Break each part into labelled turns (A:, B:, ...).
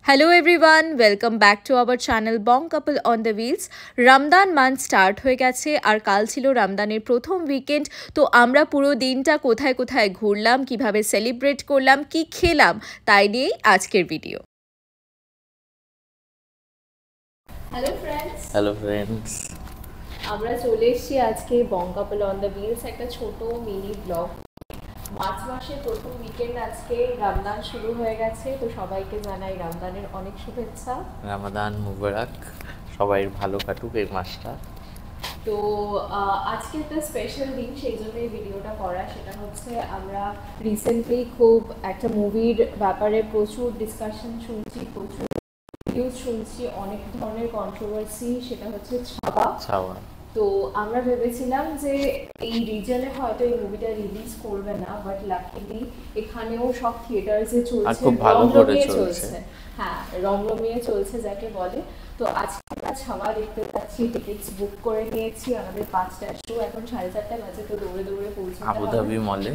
A: Hello everyone, welcome back to our channel Bong Couple on the Wheels. Ramadan month start হয়ে গেছে আর কাল ছিল রমদানের প্রথম উইকেন্ড। তো আমরা পুরো দিনটা কোথায় কোথায় ঘুরলাম, কিভাবে সেলিব্রেট করলাম, কি খেলাম, তাই নিয়েই আজকের ভিডিও।
B: হ্যালো ফ্রেন্ডস,
A: আমরা চলে এসেছি আজকে বং কাপল অন দ্য হুইলস একটা ছোট মিনি ব্লগ। মার্চ মাসের প্রথম উইকেন্ড, আজকে রমদান শুরু হয়ে গেছে, তো সবাইকে জানাই রমদানের অনেক শুভেচ্ছা।
B: রমাদান মুবারক, সবাই ভালো কাটুক এই মাসটা।
A: তো আজকে একটা স্পেশাল দিন, সেই জন্য এই ভিডিওটা করা। সেটা হচ্ছে আমরা রিসেন্টলি খুব একটা মুভির ব্যাপারে প্রচুর ডিসকাশন শুনছি, প্রচুর নিউজ শুনছি, অনেক ধরনের কন্ট্রোভার্সি, সেটা হচ্ছে ছাওয়া। তো আমরা ভেবেছিলাম যে এই রিজনে হয়তো এই মুভিটা রিলিজ করবে না, বাট লাকিলি এখানেও সব থিয়েটার্সে চলছে, রমরমিয়ে চলছে। হ্যাঁ, রমরমিয়ে চলছে যাকে বলে। তো আজকে আমরা ছাওয়া দেখতে পাচ্ছি, টিকিটস বুক করে নিয়েছি। আমাদের 5টার শো, এখন 4:30 বাজে, তো দৌড়ে দৌড়ে পৌঁছে
B: আবুধাবি মলে।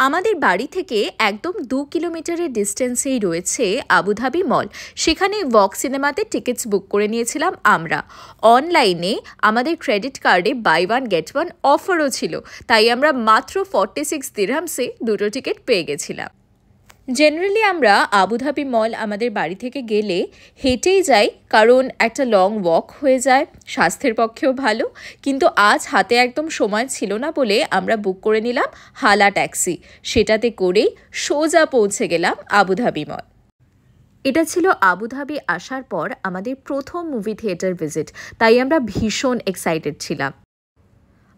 A: আমাদের বাড়ি থেকে একদম 2 কিলোমিটারের ডিস্টেন্সেই রয়েছে আবুধাবি মল। সেখানে ওয়াক সিনেমাতে টিকিটস বুক করে নিয়েছিলাম আমরা। অনলাইনে আমাদের ক্রেডিট কার্ডে বাই ওয়ান গেট ওয়ান অফারও ছিল, তাই আমরা মাত্র 46 দিরহামসে দুটো টিকিট পেয়ে গেছিলাম। জেনারেলি আমরা আবুধাবি মল আমাদের বাড়ি থেকে গেলে হেঁটেই যাই, কারণ একটা লং ওয়াক হয়ে যায়, স্বাস্থ্যের পক্ষেও ভালো। কিন্তু আজ হাতে একদম সময় ছিল না বলে আমরা বুক করে নিলাম হালা ট্যাক্সি। সেটাতে করেই সোজা পৌঁছে গেলাম আবুধাবি মল। এটা ছিল আবুধাবি আসার পর আমাদের প্রথম মুভি থিয়েটার ভিজিট, তাই আমরা ভীষণ এক্সাইটেড ছিলাম।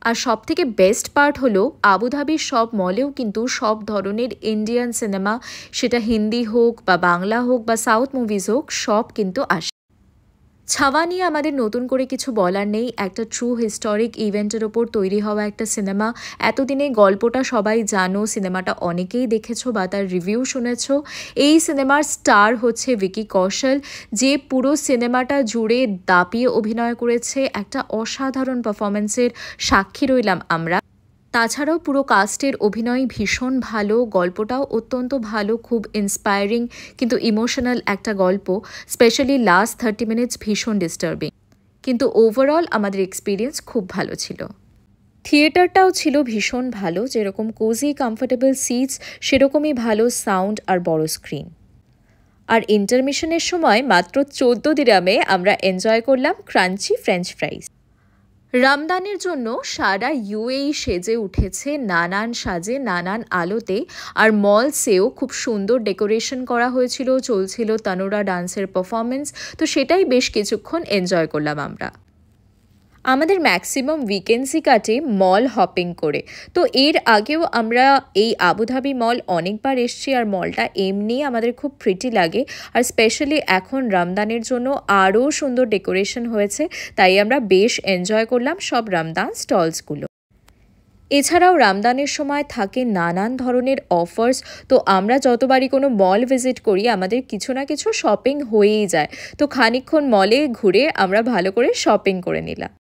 A: আর সব থেকে বেস্ট পার্ট হলো আবুধাবির সব মলেও কিন্তু সব ধরনের ইন্ডিয়ান সিনেমা, সেটা হিন্দি হোক বা বাংলা হোক বা সাউথ মুভিজ হোক, সব কিন্তু আসে। ছাওয়া নিয়ে আমাদের নতুন করে কিছু বলার নেই, একটা ট্রু হিস্টোরিক ইভেন্টের ওপর তৈরি হওয়া একটা সিনেমা। এতদিনে গল্পটা সবাই জানো, সিনেমাটা অনেকেই দেখেছো বা তার রিভিউ শুনেছো। এই সিনেমার স্টার হচ্ছে ভিকি কৌশল, যে পুরো সিনেমাটা জুড়ে দাপিয়ে অভিনয় করেছে। একটা অসাধারণ পারফরমেন্সের সাক্ষী রইলাম আমরা। তাছাড়াও পুরো কাস্টের অভিনয় ভীষণ ভালো, গল্পটাও অত্যন্ত ভালো, খুব ইন্সপায়ারিং কিন্তু ইমোশনাল একটা গল্প। স্পেশালি লাস্ট 30 মিনিটস ভীষণ ডিস্টার্বিং, কিন্তু ওভারঅল আমাদের এক্সপিরিয়েন্স খুব ভালো ছিল। থিয়েটারটাও ছিল ভীষণ ভালো, যেরকম কোজি কমফোর্টেবল সিটস, সেরকমই ভালো সাউন্ড আর বড় স্ক্রিন। আর ইন্টারমিশনের সময় মাত্র 14 দিরহামে আমরা এনজয় করলাম ক্রাঞ্চি ফ্রেঞ্চ ফ্রাইজ। রমদানের জন্য সারা ইউএই সেজে উঠেছে নানান সাজে, নানান আলোতে। আর মলসেও খুব সুন্দর ডেকোরেশন করা হয়েছিল, চলছিল তনুরা ডান্সের পারফরমেন্স। তো সেটাই বেশ কিছুক্ষণ এনজয় করলাম আমরা। আমাদের ম্যাক্সিমাম উইকেন্ডসই কাটে মল হপিং করে। তো এর আগেও আমরা এই আবুধাবি মল অনেকবার এসেছি, আর মলটা এমনি আমাদের খুব প্রিটি লাগে। আর স্পেশালি এখন রমদানের জন্য আরও সুন্দর ডেকোরেশন হয়েছে, তাই আমরা বেশ এনজয় করলাম সব রমদান স্টলসগুলো। এছাড়াও রমদানের সময় থাকে নানান ধরনের অফার্স, তো আমরা যতবারই কোনো মল ভিজিট করি আমাদের কিছু না কিছু শপিং হয়েই যায়। তো খানিকক্ষণ মলে ঘুরে আমরা ভালো করে শপিং করে নিলাম।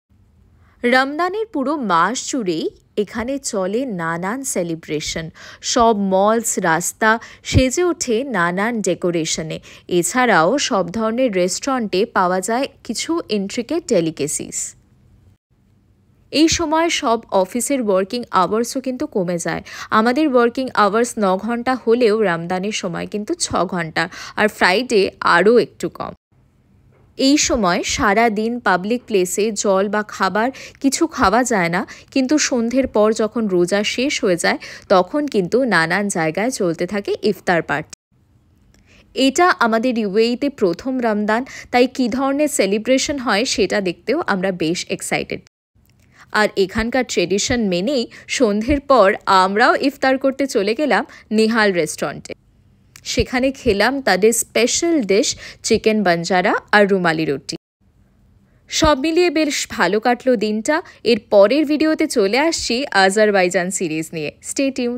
A: রমদানের পুরো মাস জুড়েই এখানে চলে নানান সেলিব্রেশন, সব মলস রাস্তা সেজে ওঠে নানান ডেকোরেশনে। এছাড়াও সব ধরনের রেস্টুরেন্টে পাওয়া যায় কিছু ইন্ট্রিকেট ডেলিকেসিস। এই সময় সব অফিসের ওয়ার্কিং আওয়ার্সও কিন্তু কমে যায়। আমাদের ওয়ার্কিং আওয়ার্স 9 ঘন্টা হলেও রমদানের সময় কিন্তু 6 ঘন্টা, আর ফ্রাইডে আরও একটু কম। এই সময় সারা দিন পাবলিক প্লেসে জল বা খাবার কিছু খাওয়া যায় না, কিন্তু সন্ধ্যের পর যখন রোজা শেষ হয়ে যায় তখন কিন্তু নানান জায়গায় চলতে থাকে ইফতার পার্টি। এটা আমাদের ইউএইতে প্রথম রমদান, তাই কী ধরনের সেলিব্রেশন হয় সেটা দেখতেও আমরা বেশ এক্সাইটেড। আর এখানকার ট্রেডিশন মেনেই সন্ধ্যের পর আমরাও ইফতার করতে চলে গেলাম নিহাল রেস্টুরেন্টে। সেখানে খেলাম তাদের স্পেশাল ডিশ চিকেন বাঞ্জারা আর রুমালি রুটি। সব মিলিয়ে বেশ ভালো কাটলো দিনটা। এর পরের ভিডিওতে চলে আসছি আজারবাইজান সিরিজ নিয়ে। Stay tune.